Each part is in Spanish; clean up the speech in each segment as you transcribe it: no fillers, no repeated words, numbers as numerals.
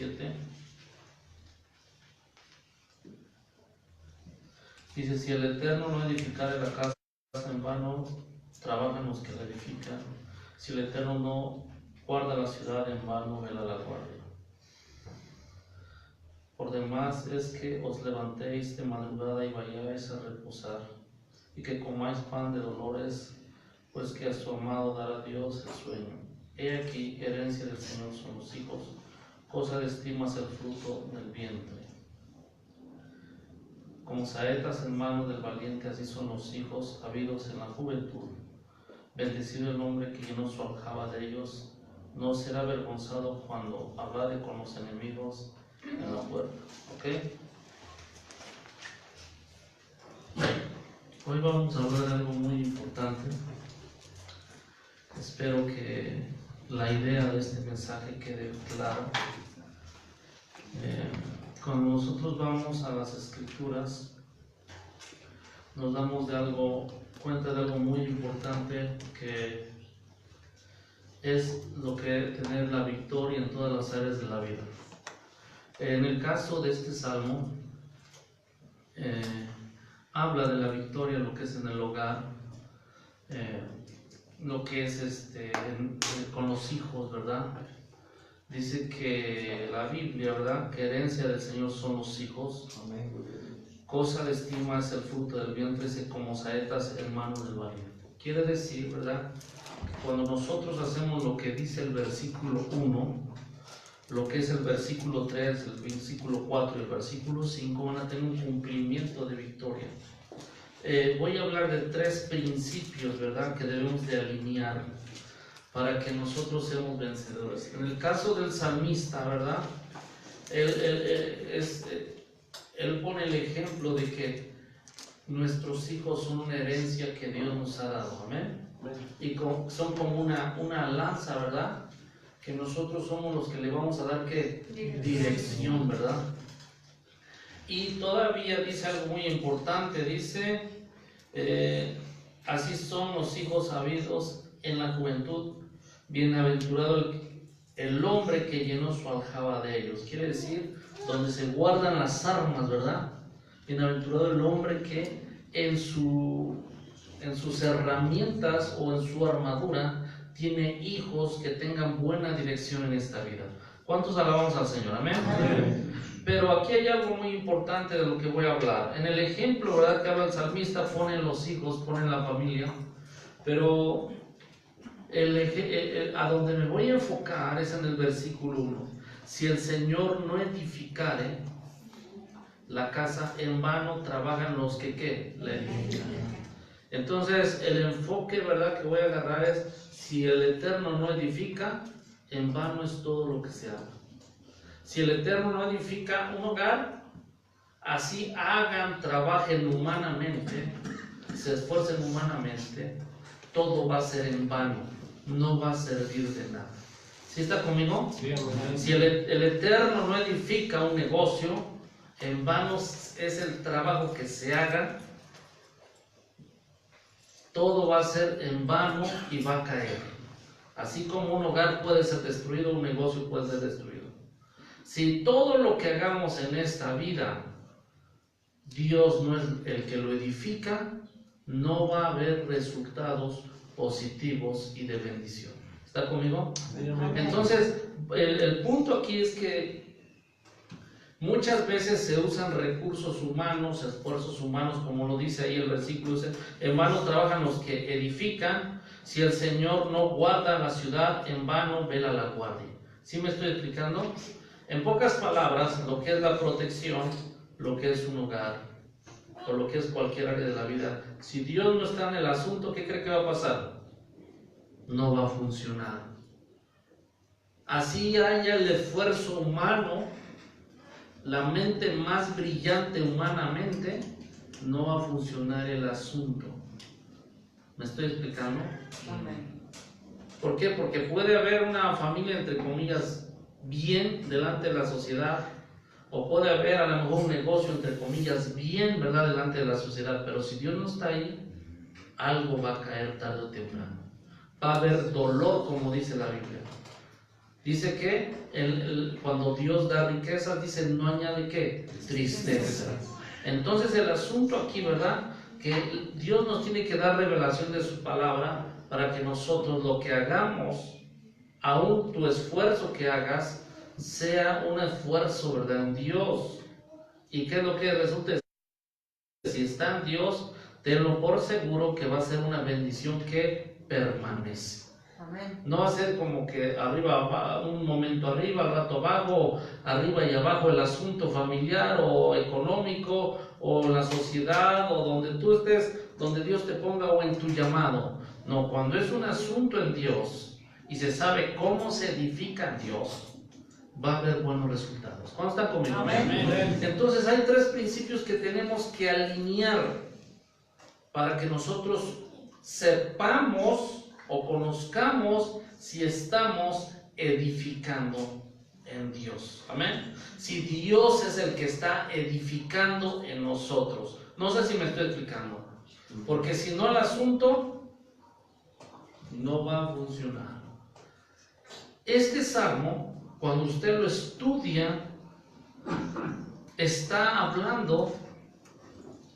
7. Dice, si el Eterno no edificare la casa, en vano trabajan los que la edifican. Si el Eterno no guarda la ciudad, en vano vela la guardia. Por demás es que os levantéis de madrugada y vayáis a reposar, y que comáis pan de dolores, pues que a su amado dará Dios el sueño. He aquí, herencia del Señor son los hijos, cosa de estima es el fruto del vientre. Como saetas en manos del valiente, así son los hijos habidos en la juventud. Bendecido el hombre que llenó su aljaba de ellos, no será avergonzado cuando hablare con los enemigos en la puerta. ¿Ok? Hoy vamos a hablar de algo muy importante. Espero que la idea de este mensaje quede clara. Cuando nosotros vamos a las Escrituras, nos damos cuenta de algo muy importante, que es lo que tener la victoria en todas las áreas de la vida. En el caso de este salmo, habla de la victoria, lo que es en el hogar, lo que es con los hijos, ¿verdad? Dice que la Biblia, ¿verdad?, que herencia del Señor son los hijos. Amén. Cosa de estima es el fruto del vientre, como saetas en manos del valiente. Quiere decir, ¿verdad?, que cuando nosotros hacemos lo que dice el versículo 1, lo que es el versículo 3, el versículo 4 y el versículo 5 van a tener un cumplimiento de victoria. Voy a hablar de 3 principios, ¿verdad?, que debemos de alinear para que nosotros seamos vencedores. En el caso del salmista, ¿verdad?, él pone el ejemplo de que nuestros hijos son una herencia que Dios nos ha dado, amén. Y son como una lanza, ¿verdad?, que nosotros somos los que le vamos a dar ¿qué? Dirección, ¿verdad? Y todavía dice algo muy importante, dice, así son los hijos habidos en la juventud, bienaventurado el hombre que llenó su aljaba de ellos. Quiere decir, donde se guardan las armas, ¿verdad? Bienaventurado el hombre que en sus herramientas o en su armadura tiene hijos que tengan buena dirección en esta vida. ¿Cuántos alabamos al Señor? Amén. Amén. Pero aquí hay algo muy importante de lo que voy a hablar. En el ejemplo, ¿verdad?, que habla el salmista, ponen los hijos, ponen la familia, pero a donde me voy a enfocar es en el versículo 1. Si el Señor no edificare la casa, en vano trabajan los que ¿qué? La edifican. Entonces el enfoque, ¿verdad?, que voy a agarrar es: si el Eterno no edifica, en vano es todo lo que se haga. Si el Eterno no edifica un hogar, así hagan, trabajen humanamente, se esfuercen humanamente, todo va a ser en vano, no va a servir de nada. ¿Sí está conmigo? Sí, si el Eterno no edifica un negocio, en vano es el trabajo que se haga, todo va a ser en vano y va a caer. Así como un hogar puede ser destruido, un negocio puede ser destruido. Si todo lo que hagamos en esta vida, Dios no es el que lo edifica, no va a haber resultados positivos y de bendición. ¿Está conmigo? Entonces, el punto aquí es que muchas veces se usan recursos humanos, esfuerzos humanos, como lo dice ahí el versículo, dice, en vano trabajan los que edifican, si el Señor no guarda la ciudad, en vano vela la guardia. ¿Sí me estoy explicando? En pocas palabras, lo que es la protección, lo que es un hogar, o lo que es cualquier área de la vida, si Dios no está en el asunto, ¿qué cree que va a pasar? No va a funcionar. Así haya el esfuerzo humano, la mente más brillante humanamente, no va a funcionar el asunto. ¿Me estoy explicando? Amén. ¿Por qué? Porque puede haber una familia, entre comillas, bien delante de la sociedad, o puede haber a lo mejor un negocio, entre comillas, bien, ¿verdad?, delante de la sociedad, pero si Dios no está ahí, algo va a caer tarde o temprano. Va a haber dolor, como dice la Biblia. Dice que cuando Dios da riquezas, dice no añade ¿qué? Tristeza. Entonces el asunto aquí, ¿verdad? Que Dios nos tiene que dar revelación de su palabra para que nosotros lo que hagamos, aún tu esfuerzo que hagas, sea un esfuerzo, ¿verdad? En Dios. ¿Y qué es lo que resulta? Si está en Dios, tenlo por seguro que va a ser una bendición que permanece. Amén. No va a ser como que arriba, un momento arriba, al rato abajo, arriba y abajo el asunto familiar o económico o la sociedad o donde tú estés, donde Dios te ponga o en tu llamado. No, cuando es un asunto en Dios y se sabe cómo se edifica en Dios, va a haber buenos resultados. ¿Cuándo están conmigo? Amén. Entonces hay 3 principios que tenemos que alinear para que nosotros sepamos o conozcamos si estamos edificando en Dios. Amén. Si Dios es el que está edificando en nosotros. No sé si me estoy explicando. Porque si no, el asunto no va a funcionar. Este salmo, cuando usted lo estudia, está hablando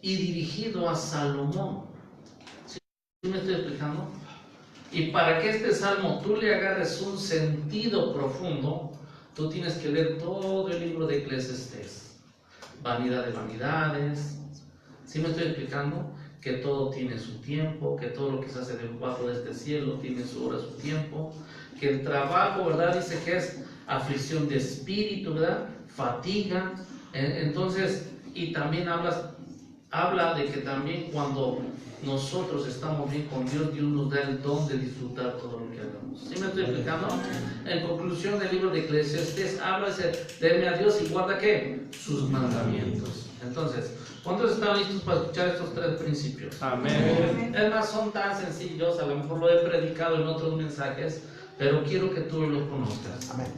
y dirigido a Salomón. ¿Sí me estoy explicando? Y para que este salmo tú le agarres un sentido profundo, tú tienes que leer todo el libro de Eclesiastés. Vanidad de vanidades. ¿Sí me estoy explicando? Que todo tiene su tiempo, que todo lo que se hace debajo de este cielo tiene su hora, su tiempo. Que el trabajo, ¿verdad? Dice que es aflicción de espíritu, ¿verdad? Fatiga. Entonces, y también habla de que también cuando nosotros estamos bien con Dios, Dios nos da el don de disfrutar todo lo que hagamos. ¿Sí me estoy explicando? En conclusión, el libro de Eclesiastés habla de teme a Dios y guarda ¿qué? Sus mandamientos. Entonces, ¿cuántos están listos para escuchar estos 3 principios? Amén. Es más, son tan sencillos, a lo mejor lo he predicado en otros mensajes, pero quiero que tú los conozcas. Amén.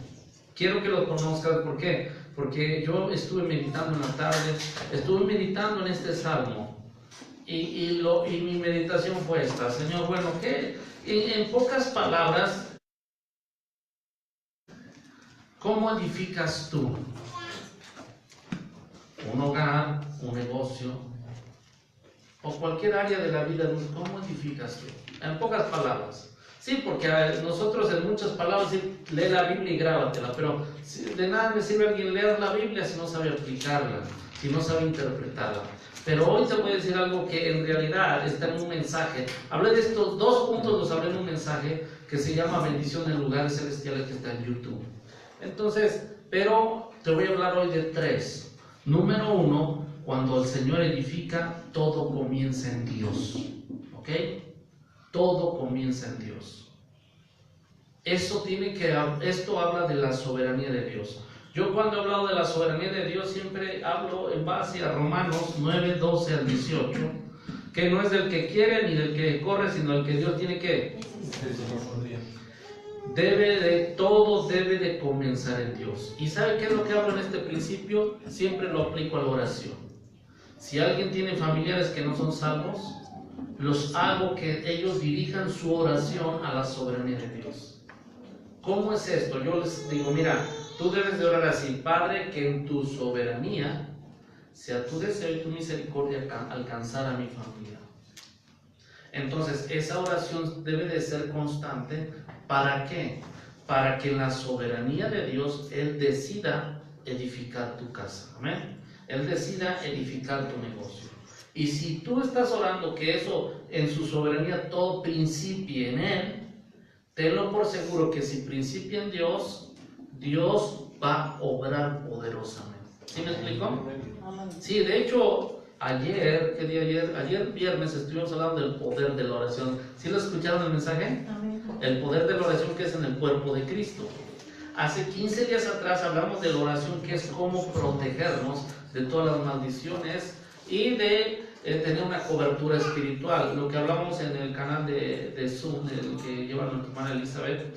Quiero que lo conozcas, ¿por qué? Porque yo estuve meditando en la tarde, estuve meditando en este salmo. Y mi meditación fue esta, Señor, bueno, ¿qué? En pocas palabras, ¿cómo edificas tú un hogar, un negocio o cualquier área de la vida? ¿Cómo edificas tú? En pocas palabras. Sí, porque nosotros en muchas palabras lee la Biblia y grábatela, pero de nada me sirve a alguien leer la Biblia si no sabe aplicarla, si no sabe interpretarla. Pero hoy te voy a decir algo que en realidad está en un mensaje. Hablé de estos 2 puntos, los hablé en un mensaje que se llama Bendición en Lugares Celestiales, que está en YouTube. Entonces, pero te voy a hablar hoy de 3. Número 1, cuando el Señor edifica, todo comienza en Dios. ¿Ok? Todo comienza en Dios. Esto habla de la soberanía de Dios. Yo cuando he hablado de la soberanía de Dios siempre hablo en base a Romanos 9, 12 al 18, que no es del que quiere ni del que corre, sino del que Dios tiene que. Todo debe de comenzar en Dios. ¿Y sabe qué es lo que hablo en este principio? Siempre lo aplico a la oración. Si alguien tiene familiares que no son salvos, los hago que ellos dirijan su oración a la soberanía de Dios. ¿Cómo es esto? Yo les digo, mira, tú debes de orar así: Padre, que en tu soberanía sea tu deseo y tu misericordia alcanzar a mi familia. Entonces, esa oración debe de ser constante. ¿Para qué? Para que en la soberanía de Dios Él decida edificar tu casa. Amén. Él decida edificar tu negocio. Y si tú estás orando que eso en su soberanía todo principie en Él, tenlo por seguro que si principia en Dios, Dios va a obrar poderosamente. ¿Sí me explico? Sí, de hecho, ayer viernes estuvimos hablando del poder de la oración. ¿Sí lo escucharon el mensaje? El poder de la oración que es en el cuerpo de Cristo. Hace 15 días atrás hablamos de la oración, que es cómo protegernos de todas las maldiciones y de tener una cobertura espiritual. Lo que hablamos en el canal de Zoom, el que lleva nuestra hermana Elizabeth.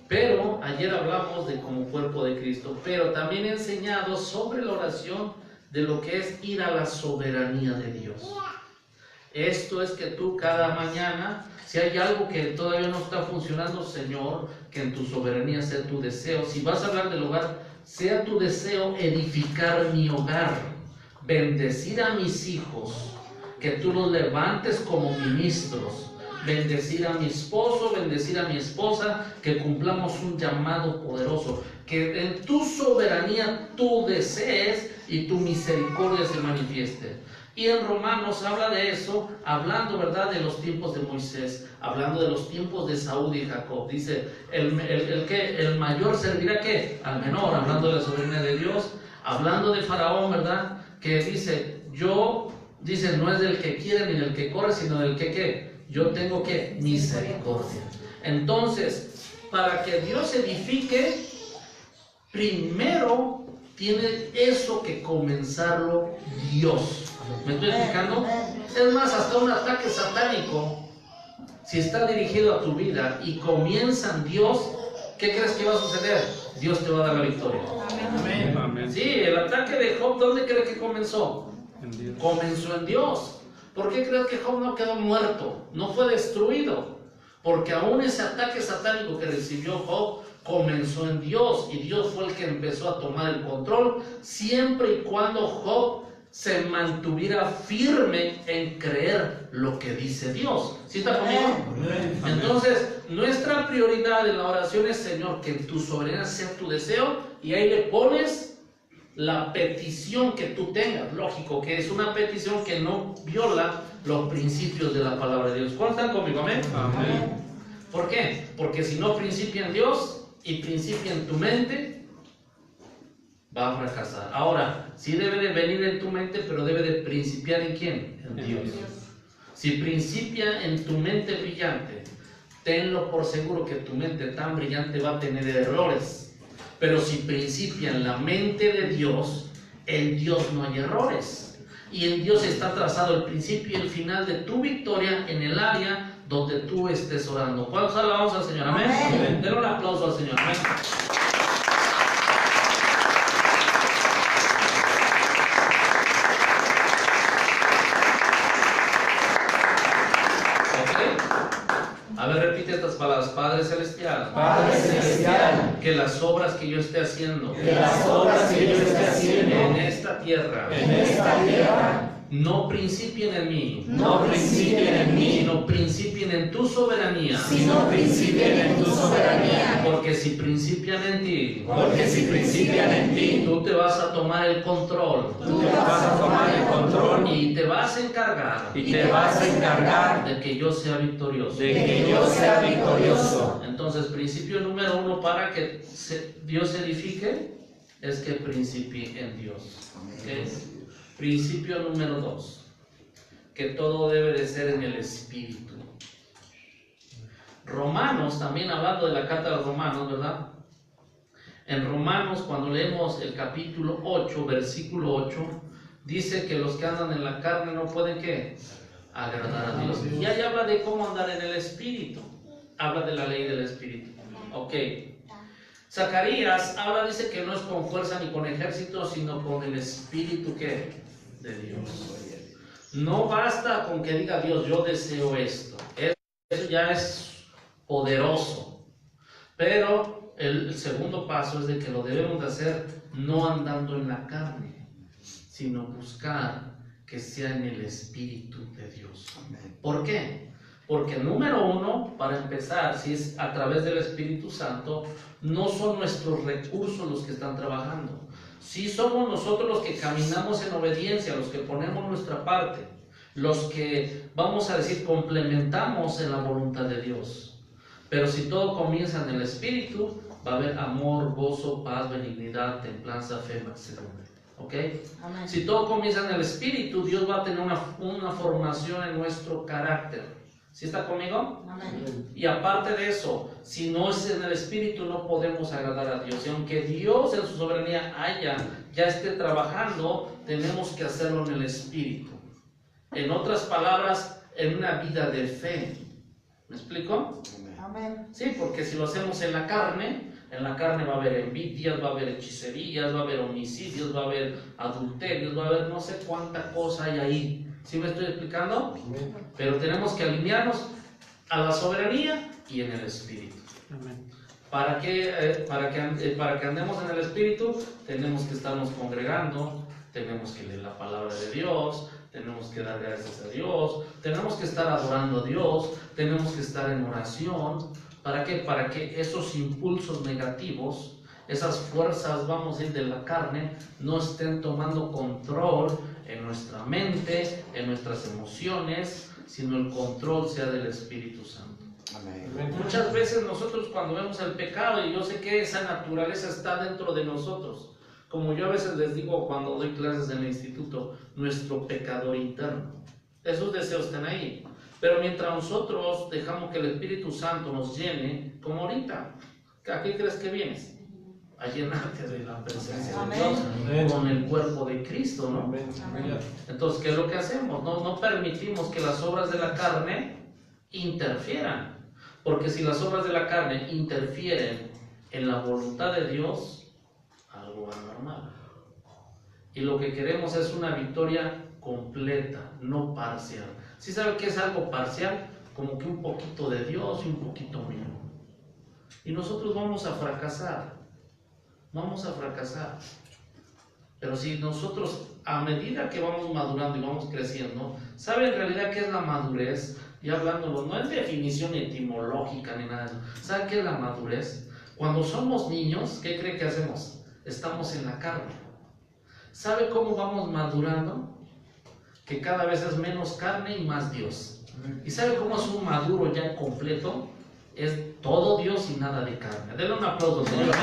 Pero ayer hablamos de como cuerpo de Cristo, pero también he enseñado sobre la oración de lo que es ir a la soberanía de Dios. Esto es que tú cada mañana, si hay algo que todavía no está funcionando, Señor, que en tu soberanía sea tu deseo. Si vas a hablar del hogar, sea tu deseo edificar mi hogar, bendecir a mis hijos, que tú los levantes como ministros, bendecir a mi esposo, bendecir a mi esposa, que cumplamos un llamado poderoso, que en tu soberanía tú desees y tu misericordia se manifieste. Y en Romanos habla de eso, hablando, ¿verdad?, de los tiempos de Moisés, hablando de los tiempos de Saúl y Jacob. Dice, el mayor servirá ¿qué? Al menor, hablando de la soberanía de Dios, hablando de Faraón, ¿verdad?, que dice, dice, no es del que quiere ni del que corre, sino del que ¿qué? Yo tengo ¿qué? Misericordia. Entonces, para que Dios edifique, primero tiene eso que comenzarlo Dios. ¿Me estoy explicando? Es más, hasta un ataque satánico, si está dirigido a tu vida y comienza en Dios, ¿qué crees que va a suceder? Dios te va a dar la victoria. Amén. Amén. Sí, el ataque de Job, ¿dónde crees que comenzó? En Dios. Comenzó en Dios. ¿Por qué crees que Job no quedó muerto? No fue destruido. Porque aún ese ataque satánico que recibió Job comenzó en Dios, y Dios fue el que empezó a tomar el control, siempre y cuando Job se mantuviera firme en creer lo que dice Dios. ¿Sí está conmigo? Amén. Entonces, nuestra prioridad en la oración es, Señor, que tu soberanía sea tu deseo, y ahí le pones la petición que tú tengas. Lógico que es una petición que no viola los principios de la palabra de Dios. ¿Cuántos están conmigo? Amén. Amén. ¿Por qué? Porque si no principia en Dios y principia en tu mente, va a fracasar. Ahora, sí debe de venir en tu mente, pero debe de principiar ¿en quién? En Dios. Si principia en tu mente brillante, tenlo por seguro que tu mente tan brillante va a tener errores. Pero si principia en la mente de Dios, en Dios no hay errores. Y en Dios está trazado el principio y el final de tu victoria en el área donde tú estés orando. ¿Cuántos alabamos al Señor? Amén. Amén. Denle un aplauso al Señor. Amén. A ver, repite estas palabras. Padre Celestial. Padre Celestial. Que las obras que yo esté haciendo. Que las obras que yo esté haciendo. En esta tierra. En esta tierra. No principien en mí. No principien en mí. Sino principien en tu soberanía. Sino principien en tu soberanía. Porque si principian en ti. Porque si principian en ti. Tú te vas a tomar el control. Tú te vas a tomar el control. Y te vas a encargar. Y te vas a encargar. De que yo sea victorioso. De que yo sea victorioso. Entonces, principio número uno para que Dios se edifique es que principie en Dios. ¿Okay? Principio número 2, que todo debe de ser en el Espíritu. Romanos, también hablando de la carta de los Romanos, ¿verdad? En Romanos, cuando leemos el capítulo 8, versículo 8, dice que los que andan en la carne no pueden, ¿qué? Agradar a Dios. Y ahí habla de cómo andar en el Espíritu. Habla de la ley del Espíritu. Ok. Zacarías habla, dice que no es con fuerza ni con ejército, sino con el Espíritu que de Dios. No basta con que diga Dios, yo deseo esto. Eso ya es poderoso. Pero el segundo paso es de que lo debemos de hacer no andando en la carne, sino buscar que sea en el Espíritu de Dios. ¿Por qué? Porque número uno, para empezar, si es a través del Espíritu Santo, no son nuestros recursos los que están trabajando. Sí somos nosotros los que caminamos en obediencia, los que ponemos nuestra parte, los que, vamos a decir, complementamos en la voluntad de Dios. Pero si todo comienza en el Espíritu, va a haber amor, gozo, paz, benignidad, templanza, fe, mansedumbre. ¿Ok? Amén. Si todo comienza en el Espíritu, Dios va a tener una formación en nuestro carácter. ¿Sí está conmigo? Amén. Y aparte de eso, si no es en el Espíritu, no podemos agradar a Dios. Y aunque Dios en su soberanía ya esté trabajando, tenemos que hacerlo en el Espíritu. En otras palabras, en una vida de fe. ¿Me explico? Amén. Sí, porque si lo hacemos en la carne va a haber envidias, va a haber hechicerías, va a haber homicidios, va a haber adulterios, va a haber no sé cuánta cosa hay ahí. ¿Sí me estoy explicando? Pero tenemos que alinearnos a la soberanía y en el Espíritu. ¿Para qué? Para que andemos en el Espíritu, tenemos que estarnos congregando, tenemos que leer la palabra de Dios, tenemos que dar gracias a Dios, tenemos que estar adorando a Dios, tenemos que estar en oración. ¿Para qué? Para que esos impulsos negativos, esas fuerzas, vamos a ir de la carne, no estén tomando control en nuestra mente, en nuestras emociones, sino el control sea del Espíritu Santo. Amén. Muchas veces nosotros cuando vemos el pecado, y yo sé que esa naturaleza está dentro de nosotros, como yo a veces les digo cuando doy clases en el instituto, nuestro pecador interno, esos deseos están ahí. Pero mientras nosotros dejamos que el Espíritu Santo nos llene, como ahorita, ¿a qué crees que vienes? A llenarte de la presencia de Dios con el cuerpo de Cristo, ¿no? Amén. Entonces, ¿qué es lo que hacemos? No permitimos que las obras de la carne interfieran. Porque si las obras de la carne interfieren en la voluntad de Dios, algo va normal. Y lo que queremos es una victoria completa, no parcial. ¿Sí sabe qué es algo parcial? Como que un poquito de Dios y un poquito mío. Y nosotros vamos a fracasar. Vamos a fracasar. Pero si nosotros, a medida que vamos madurando y vamos creciendo, ¿sabe en realidad qué es la madurez? Y hablándolo, no es definición etimológica ni nada de eso. ¿Sabe qué es la madurez? Cuando somos niños, ¿qué cree que hacemos? Estamos en la carne. ¿Sabe cómo vamos madurando? Que cada vez es menos carne y más Dios. ¿Y sabe cómo es un maduro ya completo? Es todo Dios y nada de carne. Denle un aplauso, Señor.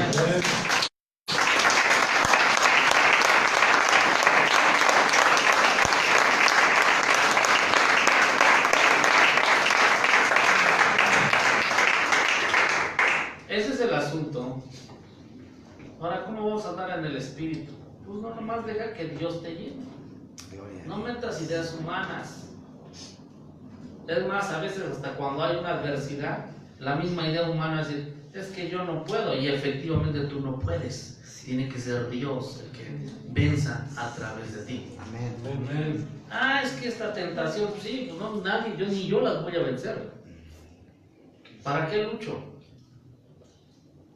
Ese es el asunto. Ahora, ¿cómo vamos a andar en el Espíritu? Pues no, nomás deja que Dios te llene. No metas ideas humanas. Es más, a veces hasta cuando hay una adversidad, la misma idea humana es decir, es que yo no puedo, y efectivamente tú no puedes. Tiene que ser Dios el que venza a través de ti. Amén. Ah, es que esta tentación, sí, pues no, nadie, ni yo las voy a vencer. ¿Para qué lucho?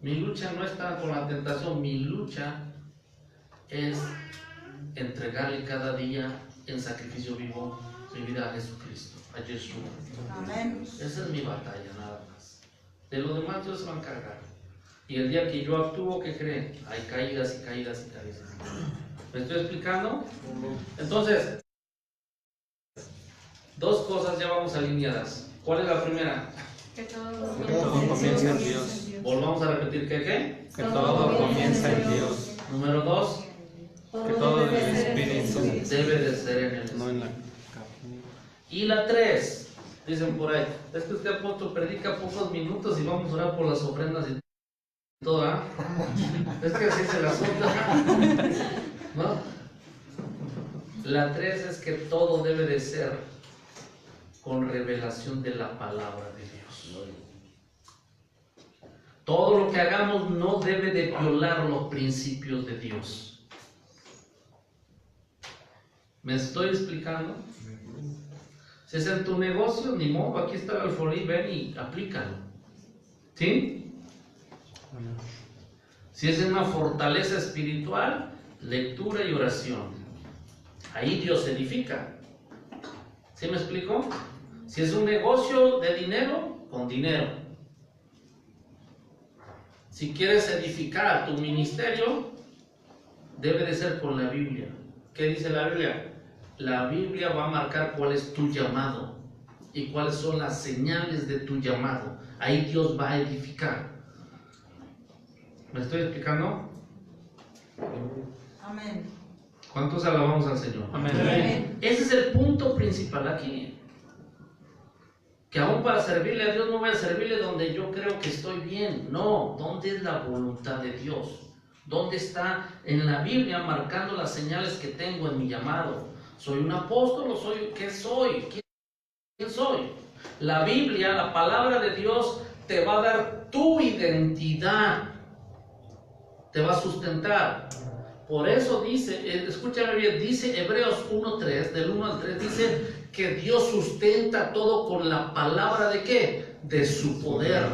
Mi lucha no está con la tentación, mi lucha es entregarle cada día en sacrificio vivo mi vida a Jesucristo, a Jesús. Amén. Esa es mi batalla, nada más. De lo demás Dios se va a encargar. Y el día que yo actúo, ¿qué creen? Hay caídas y caídas y caídas. ¿Me estoy explicando? Entonces, dos cosas ya vamos alineadas. ¿Cuál es la primera? Que todo comienza en Dios. Volvamos a repetir que ¿qué? Que todo comienza en Dios. Número 2, Que todo del Espíritu, debe de ser en el no en la Espíritu. carne. Y la 3, dicen por ahí, es que usted apóstol predica pocos minutos y vamos a orar por las ofrendas y todo, ¿ah? Es que así es el asunto, ¿no? La 3 es que todo debe de ser con revelación de la palabra de Dios. Todo lo que hagamos no debe de violar los principios de Dios. ¿Me estoy explicando? Si es en tu negocio, ni modo, aquí está el alfolí, ven y aplícalo. ¿Sí? Si es en una fortaleza espiritual, lectura y oración. Ahí Dios edifica. ¿Sí me explico? Si es un negocio de dinero, con dinero. Si quieres edificar tu ministerio, debe de ser con la Biblia. ¿Qué dice la Biblia? La Biblia va a marcar cuál es tu llamado y cuáles son las señales de tu llamado. Ahí Dios va a edificar. ¿Me estoy explicando? Amén. ¿Cuántos alabamos al Señor? Amén. Ese es el punto principal aquí. Que aún para servirle a Dios no voy a servirle donde yo creo que estoy bien. No, ¿dónde es la voluntad de Dios? ¿Dónde está en la Biblia marcando las señales que tengo en mi llamado? ¿Soy un apóstol o soy? ¿Qué soy? ¿Quién soy? La Biblia, la palabra de Dios, te va a dar tu identidad. Te va a sustentar. Por eso dice, escúchame bien, dice Hebreos 1:3, del 1 al 3, dice que Dios sustenta todo con la palabra ¿de qué? De su poder.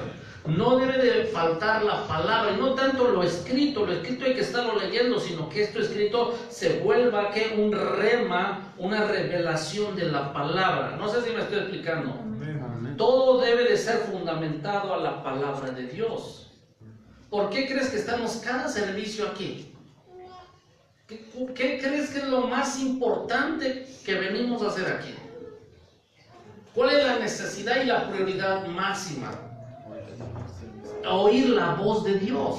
No debe de faltar la palabra, y no tanto lo escrito hay que estarlo leyendo, sino que esto escrito se vuelva que un rema, una revelación de la palabra. No sé si me estoy explicando. Amén. Todo debe de ser fundamentado a la palabra de Dios. ¿Por qué crees que estamos cada servicio aquí? ¿Qué crees que es lo más importante que venimos a hacer aquí? ¿Cuál es la necesidad y la prioridad máxima? Oír la voz de Dios.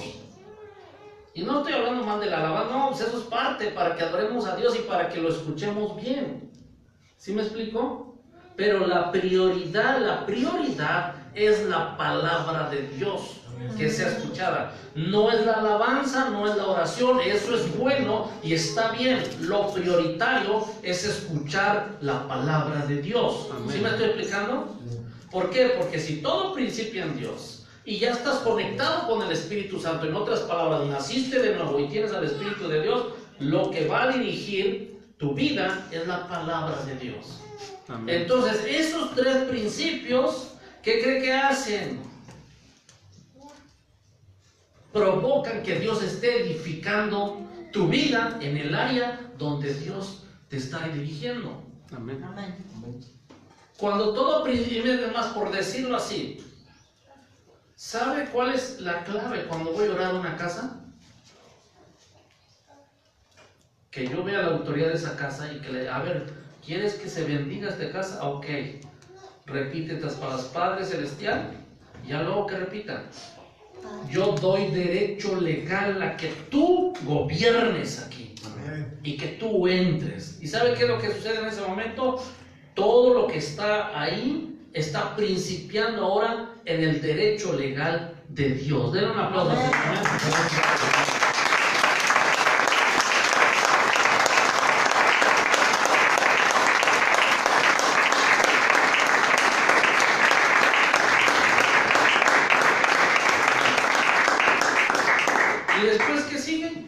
Y no estoy hablando más de la alabanza, no, pues eso es parte para que adoremos a Dios y para que lo escuchemos bien. ¿Sí me explico? Pero la prioridad es la palabra de Dios que sea escuchada. No es la alabanza, no es la oración, eso es bueno y está bien. Lo prioritario es escuchar la palabra de Dios. ¿Sí me estoy explicando? ¿Por qué? Porque si todo principia en Dios y ya estás conectado con el Espíritu Santo, en otras palabras, naciste de nuevo y tienes al Espíritu de Dios, lo que va a dirigir tu vida es la palabra de Dios. Amén. Entonces, esos tres principios, ¿qué cree que hacen? Provocan que Dios esté edificando tu vida en el área donde Dios te está dirigiendo. Amén. Cuando todo principio, además, por decirlo así, ¿sabe cuál es la clave cuando voy a orar a una casa? Que yo vea la autoridad de esa casa y que le, a ver, ¿quieres que se bendiga esta casa? Ok, repite estas palabras, Padre Celestial, ya luego que repita, yo doy derecho legal a que tú gobiernes aquí y que tú entres. ¿Y sabe qué es lo que sucede en ese momento? Todo lo que está ahí está principiando ahora en el derecho legal de Dios. Denle un aplauso. Y después, ¿qué sigue?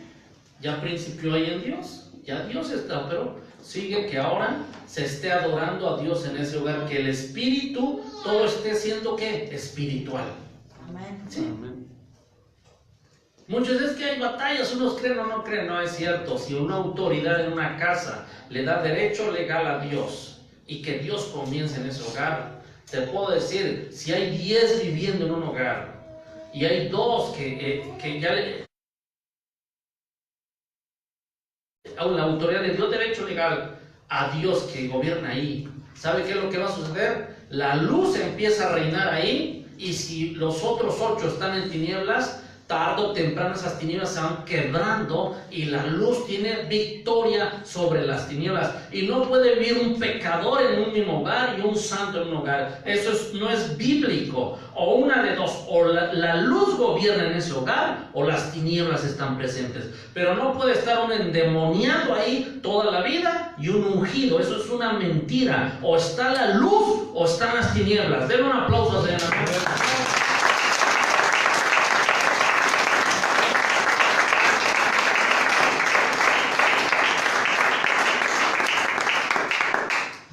Ya principió ahí en Dios. Ya Dios está, pero sigue que ahora se esté adorando a Dios en ese hogar, que el espíritu todo esté siendo ¿qué? Espiritual. Amén. ¿Sí? Amén. Muchos es que hay batallas, unos creen o no creen, no es cierto. Si una autoridad en una casa le da derecho legal a Dios y que Dios comience en ese hogar, te puedo decir, si hay 10 viviendo en un hogar y hay 2 que ya la autoridad le dio derecho legal a Dios que gobierna ahí, ¿sabe qué es lo que va a suceder? La luz empieza a reinar ahí, y si los otros 8 están en tinieblas, tarde o temprano esas tinieblas se van quebrando y la luz tiene victoria sobre las tinieblas. Y no puede vivir un pecador en un mismo hogar y un santo en un hogar. Eso no es bíblico. O una de dos, o la luz gobierna en ese hogar o las tinieblas están presentes. Pero no puede estar un endemoniado ahí toda la vida y un ungido. Eso es una mentira. O está la luz o están las tinieblas. Denle un aplauso a Dios.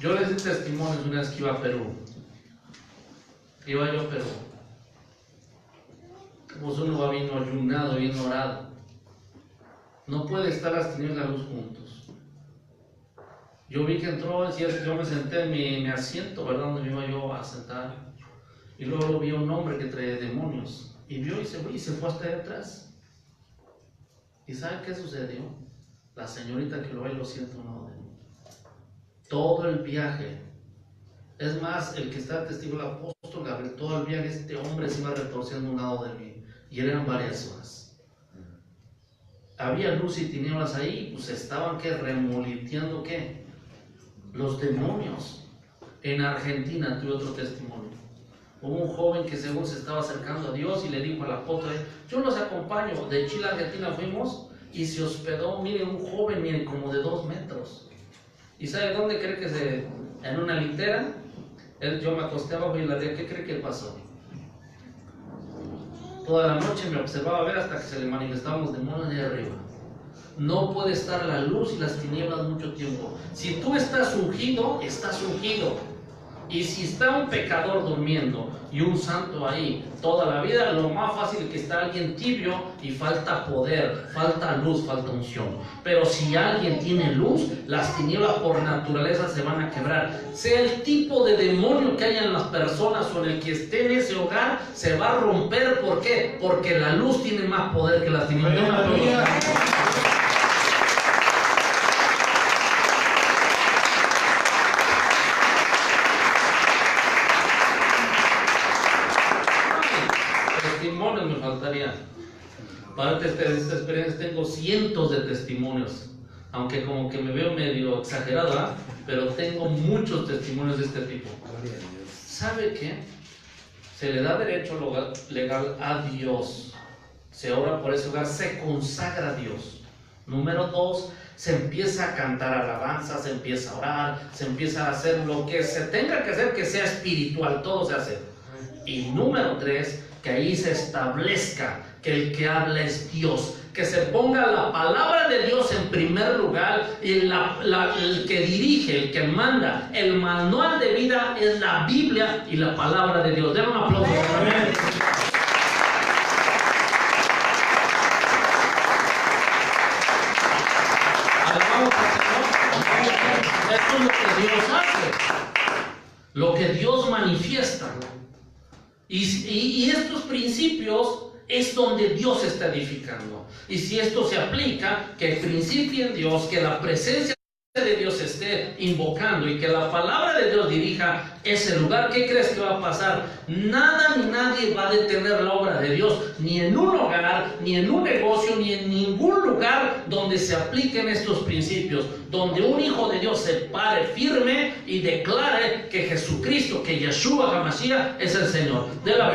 Yo les di testimonios una vez que iba a Perú. Iba yo a Perú. Como uno va bien ayunado, bien orado. No puede estar las tinieblas y la luz juntos. Yo vi que entró, yo me senté en mi asiento, ¿verdad? Donde me iba yo a sentar. Y luego vi a un hombre que traía demonios. Y vio y se fue hasta allá atrás. ¿Y sabe qué sucedió? La señorita que lo ve lo siente a un lado de mí. Todo el viaje, es más, el que está testigo, el apóstol Gabriel, todo el viaje este hombre se iba retorciendo a un lado de mí, y eran varias horas. Había luz y tinieblas ahí, pues estaban remoliteando los demonios. En Argentina tuve otro testimonio. Hubo un joven que según se estaba acercando a Dios y le dijo al apóstol, yo los acompaño, de Chile a Argentina fuimos y se hospedó, miren, un joven, miren, como de 2 metros. ¿Y sabe dónde cree que en una litera? Yo me acosté abajo y la dije, ¿qué cree que pasó? Toda la noche me observaba ver hasta que se le manifestaban los demonios de arriba. No puede estar la luz y las tinieblas mucho tiempo. Si tú estás ungido, estás ungido. Y si está un pecador durmiendo y un santo ahí toda la vida, lo más fácil es que está alguien tibio y falta poder, falta luz, falta unción. Pero si alguien tiene luz, las tinieblas por naturaleza se van a quebrar. Sea el tipo de demonio que haya en las personas o en el que esté en ese hogar, se va a romper. ¿Por qué? Porque la luz tiene más poder que las tinieblas. Testimonios me faltaría. Para esta experiencia tengo cientos de testimonios, aunque como que me veo medio exagerada, pero tengo muchos testimonios de este tipo. ¿Sabe qué? Se le da derecho legal a Dios, se ora por ese hogar, se consagra a Dios. Número 2, se empieza a cantar alabanza, se empieza a orar, se empieza a hacer lo que se tenga que hacer, que sea espiritual, todo se hace. Y número 3, que ahí se establezca que el que habla es Dios, que se ponga la palabra de Dios en primer lugar, y el que dirige, el que manda, el manual de vida es la Biblia y la palabra de Dios. Den un aplauso. Amén. Alabamos al Señor. Esto es lo que Dios hace, lo que Dios manifiesta. Y estos principios es donde Dios está edificando. Y si esto se aplica, que principie en Dios, que la presencia de Dios esté invocando y que la palabra de Dios dirija ese lugar, ¿qué crees que va a pasar? Nada ni nadie va a detener la obra de Dios, ni en un hogar, ni en un negocio, ni en ningún lugar donde se apliquen estos principios, donde un hijo de Dios se pare firme y declare que Jesucristo, que Yeshua HaMashiach es el Señor. De la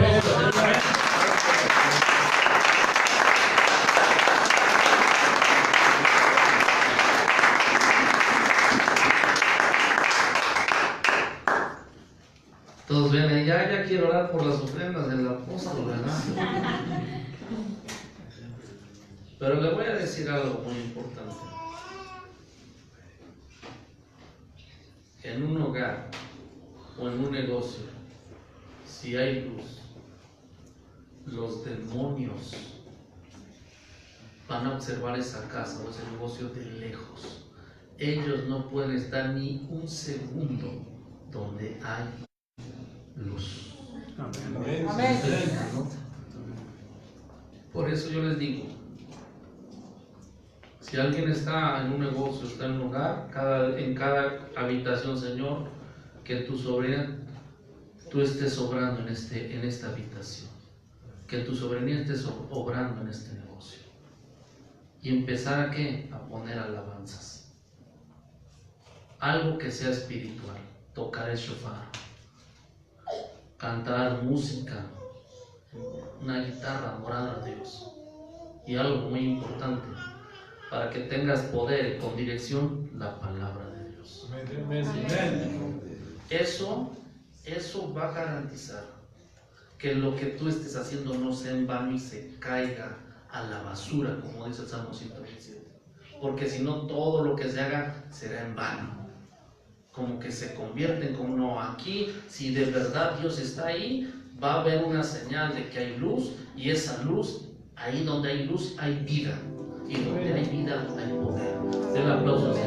Todos ven, ya quiero orar por las ofrendas del apóstol, ¿verdad? Pero le voy a decir algo muy importante. En un hogar o en un negocio, si hay luz, los demonios van a observar esa casa o ese negocio de lejos. Ellos no pueden estar ni un segundo donde hay luz. Amén. Amén. Por eso yo les digo, si alguien está en un negocio, está en un hogar, en cada habitación, Señor, que tu soberanía, tú estés obrando en esta habitación, que tu soberanía estés obrando en este negocio, y empezar a ¿qué? A poner alabanzas, algo que sea espiritual, tocar el shofar, cantar música, una guitarra, adorar a Dios. Y algo muy importante, para que tengas poder con dirección, la palabra de Dios. Eso va a garantizar que lo que tú estés haciendo no sea en vano y se caiga a la basura, como dice el Salmo 127. Porque si no, todo lo que se haga será en vano. Como que se convierten como no. Aquí, si de verdad Dios está ahí, va a haber una señal de que hay luz, y esa luz, ahí donde hay luz hay vida, y donde hay vida hay poder. Den aplausos.